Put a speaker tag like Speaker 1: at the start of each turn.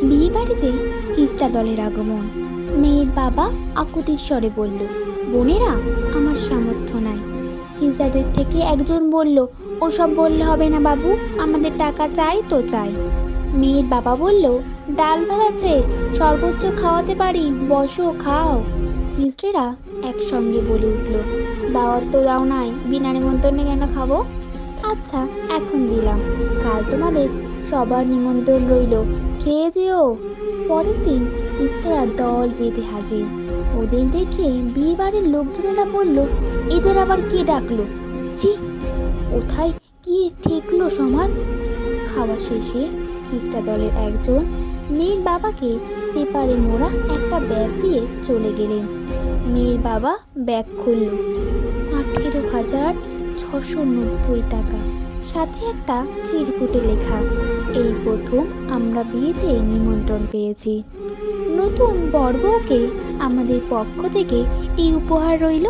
Speaker 1: বিয়ে বাড়িতে হিজড়া দলের আগমন। মেয়ের বাবা আকুতির স্বরে বলল, বোনেরা, আমার সামর্থ্য নাই। হিজড়াদের থেকে একজন বলল, ওসব বললে হবে না বাবু, আমাদের টাকা চাই তো চাই। মেয়ের বাবা বলল, ডাল ভাত আছে, সর্বোচ্চ খাওয়াতে পারি, বসো খাও। হিজড়েরা একসঙ্গে বলে উঠল, দাওয়াত তো দাও নাই, বিনা নিমন্ত্রণে কেন খাবো? আচ্ছা, এখন দিলাম, কাল তোমাদের সবার নিমন্ত্রণ রইল, খেয়ে যেও। পরের দিন হিজড়ারা দল বেঁধে হাজির। ওদের দেখে বিয়ে বাড়ির লোকজনেরা বলল, এদের আবার কে ডাকলো? ছি, কোথায় কি ঠেকলো সমাজ! খাওয়া শেষে হিজড়া দলের একজন মেয়ের বাবাকে পেপারে মোড়া একটা ব্যাগ দিয়ে চলে গেলেন। মেয়ের বাবা ব্যাগ খুলল, 18,690 টাকা, সাথে একটা চিরকুটে লেখা, এই প্রথম আমরা বিয়েতে নিমন্ত্রণ পেয়েছি। নতুন বর বউকে আমাদের পক্ষ থেকে এই উপহার রইল।